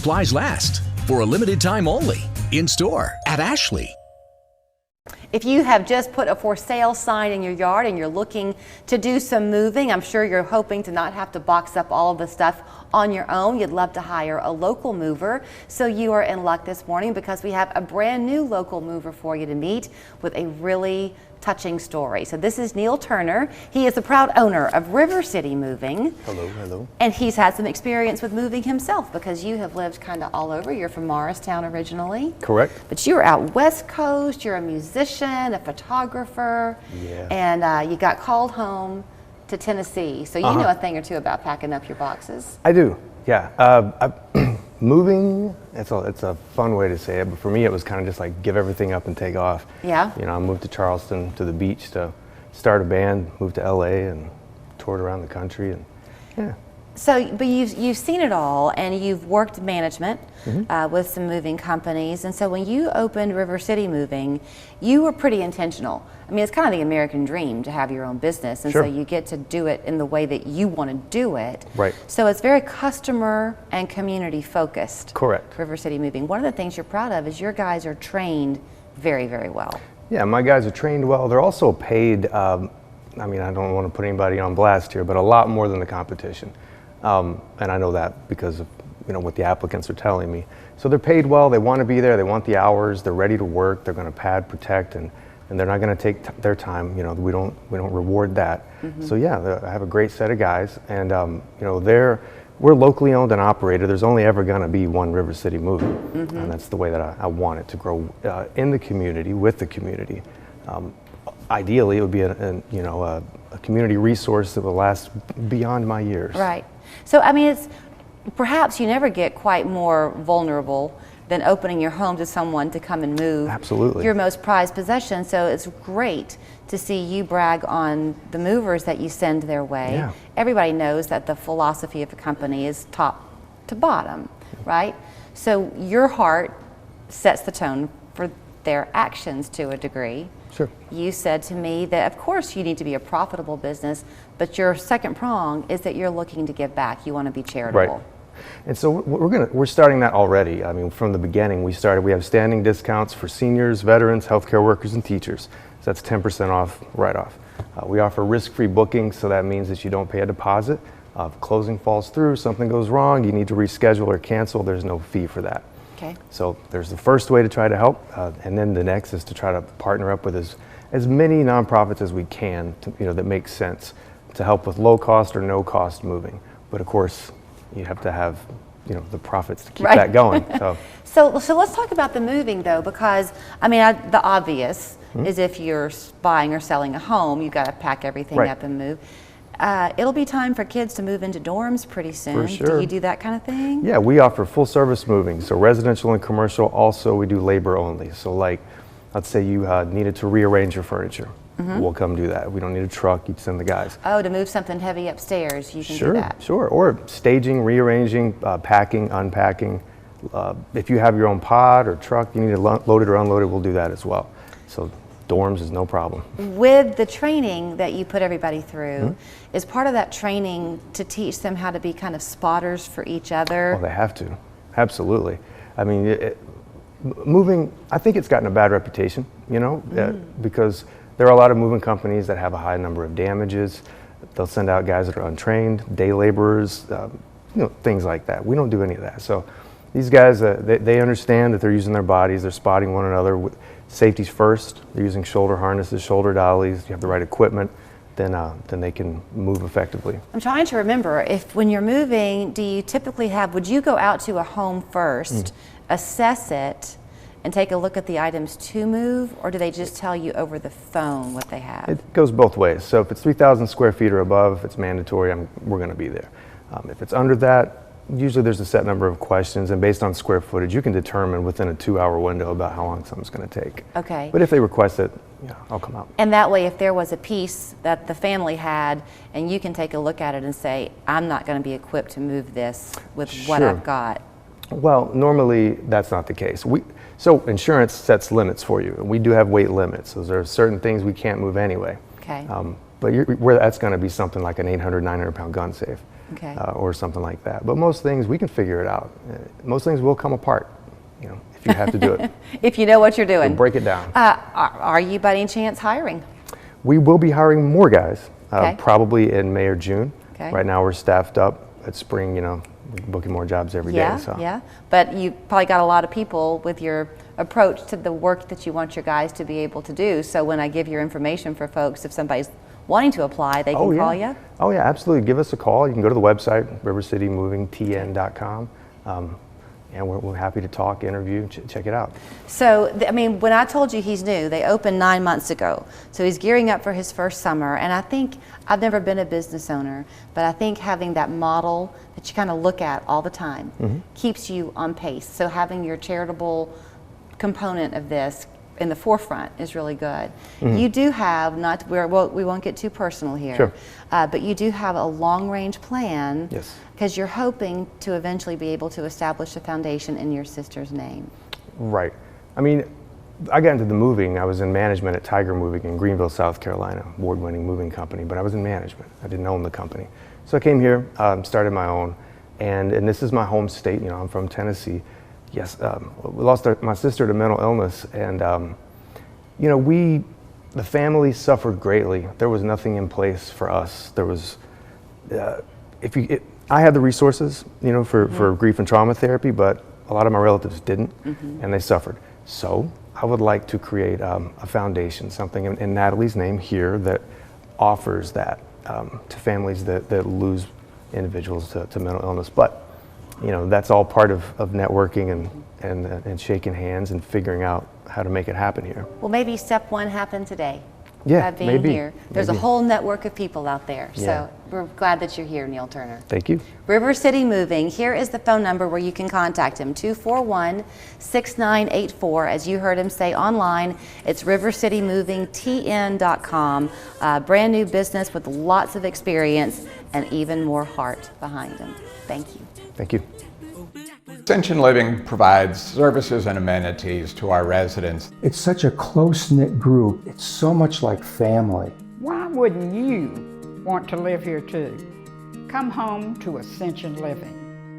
Supplies last. For a limited time only. In store at Ashley. If you have just put a for sale sign in your yard and you're looking to do some moving, I'm sure you're hoping to not have to box up all of the stuff on your own. You'd love to hire a local mover. So you are in luck this morning because we have a brand new local mover for you to meet with a really touching story. So this is Neil Turner. He is the proud owner of River City Moving. Hello, hello. And he's had some experience with moving himself because you have lived kind of all over. You're from Morristown originally. Correct. But you're out West Coast, you're a musician, a photographer, Yeah. and you got called home to Tennessee. So you know a thing or two about packing up your boxes. I do, yeah. Moving, it's a fun way to say it, but for me it was kind of just like give everything up and take off. Yeah. You know, I moved to Charleston to the beach to start a band, moved to LA and toured around the country, and yeah. So, but you've seen it all, and you've worked management with some moving companies. And so, when you opened River City Moving, you were pretty intentional. I mean, it's kind of the American dream to have your own business, and Sure. so you get to do it in the way that you want to do it. Right. So it's very customer and community focused. Correct. River City Moving. One of the things you're proud of is your guys are trained very, very well. Yeah, my guys are trained well. They're also paid, I mean, I don't want to put anybody on blast here, but a lot more than the competition. And I know that because of what the applicants are telling me. So they're paid well, they want to be there, they want the hours, they're ready to work, they're going to pad, protect, and they're not going to take their time. We don't reward that. So yeah, I have a great set of guys, and we're locally owned and operated. There's only ever going to be one River City Moving, and that's the way that I want it to grow in the community, with the community. Ideally, it would be a community resource that will last beyond my years. Right. So, I mean, it's perhaps you never get quite more vulnerable than opening your home to someone to come and move Absolutely. your most prized possession. So it's great to see you brag on the movers that you send their way. Yeah. Everybody knows that the philosophy of a company is top to bottom, right? So your heart sets the tone for their actions to a degree. Sure. You said to me that of course you need to be a profitable business, but your second prong is that you're looking to give back. You want to be charitable. Right. And so we're starting that already. I mean, from the beginning we have standing discounts for seniors, veterans, healthcare workers, and teachers. So that's 10% off right off. We offer risk-free bookings, so that means that you don't pay a deposit. If closing falls through, something goes wrong, you need to reschedule or cancel, there's no fee for that. Okay. So there's the first way to try to help, and then the next is to try to partner up with as many nonprofits as we can that make sense to help with low cost or no cost moving. But of course, you have to have the profits to keep that going. So let's talk about the moving though, because I mean the obvious is if you're buying or selling a home, you've got to pack everything up and move. It'll be time for kids to move into dorms pretty soon. For sure. Do you do that kind of thing? Yeah, we offer full service moving, so residential and commercial. Also, we do labor only. So like, let's say you needed to rearrange your furniture. We'll come do that. We don't need a truck, you'd send the guys. Oh, to move something heavy upstairs, you can do that. Sure, or staging, rearranging, packing, unpacking. If you have your own pod or truck, you need to load it or unload it, we'll do that as well. So dorms is no problem. With the training that you put everybody through, is part of that training to teach them how to be kind of spotters for each other? Well, they have to, absolutely. I mean, moving, I think it's gotten a bad reputation, because there are a lot of moving companies that have a high number of damages. They'll send out guys that are untrained, day laborers, things like that. We don't do any of that. So these guys, they understand that they're using their bodies, they're spotting one another. Safety's first. They're using shoulder harnesses, shoulder dollies. You have the right equipment, then they can move effectively. I'm trying to remember, when you're moving, do you typically would you go out to a home first, assess it, and take a look at the items to move, or do they just tell you over the phone what they have? It goes both ways. So if it's 3,000 square feet or above, it's mandatory, we're going to be there. If it's under that, usually there's a set number of questions, and based on square footage, you can determine within a 2-hour window about how long something's going to take. Okay. But if they request it, I'll come out. And that way, if there was a piece that the family had, and you can take a look at it and say, I'm not going to be equipped to move this with what I've got. Well, normally that's not the case. So insurance sets limits for you, and we do have weight limits. So there are certain things we can't move anyway. Okay. But where that's going to be something like an 800, 900 pound gun safe. Okay. or something like that. But most things, we can figure it out. Most things will come apart, if you have to do it. If you know what you're doing. We'll break it down. Are you by any chance hiring? We will be hiring more guys, Okay. probably in May or June. Okay. Right now we're staffed up. At spring, we're booking more jobs every day. Yeah, So. yeah. But you probably got a lot of people with your approach to the work that you want your guys to be able to do. So when I give your information for folks, if somebody's wanting to apply, they can call you? Oh yeah, absolutely. Give us a call. You can go to the website, rivercitymovingtn.com. And we're happy to talk, interview, check it out. So, when I told you he's new, they opened 9 months ago. So he's gearing up for his first summer. And I think, I've never been a business owner, but I think having that model that you kind of look at all the time keeps you on pace. So having your charitable component of this in the forefront is really good. You do have, we won't get too personal here, Sure. but you do have a long-range plan. Yes. Because you're hoping to eventually be able to establish a foundation in your sister's name. Right. I got into the moving. I was in management at Tiger Moving in Greenville, South Carolina, award-winning moving company, but I was in management. I didn't own the company. So I came here, started my own, and this is my home state. I'm from Tennessee. Yes, we lost my sister to mental illness, and the family suffered greatly. There was nothing in place for us. There was, I had the resources, for grief and trauma therapy, but a lot of my relatives didn't, and they suffered. So I would like to create a foundation, something in Natalie's name here that offers that to families that lose individuals to mental illness. But that's all part of networking and shaking hands and figuring out how to make it happen here. Well, maybe step one happened today. Yeah, by being maybe. here. There's a whole network of people out there. Yeah. So we're glad that you're here, Neil Turner. Thank you. River City Moving. Here is the phone number where you can contact him, 241-6984. As you heard him say online, it's rivercitymovingtn.com. Brand new business with lots of experience and even more heart behind him. Thank you. Thank you. Ascension Living provides services and amenities to our residents. It's such a close-knit group. It's so much like family. Why wouldn't you want to live here too? Come home to Ascension Living.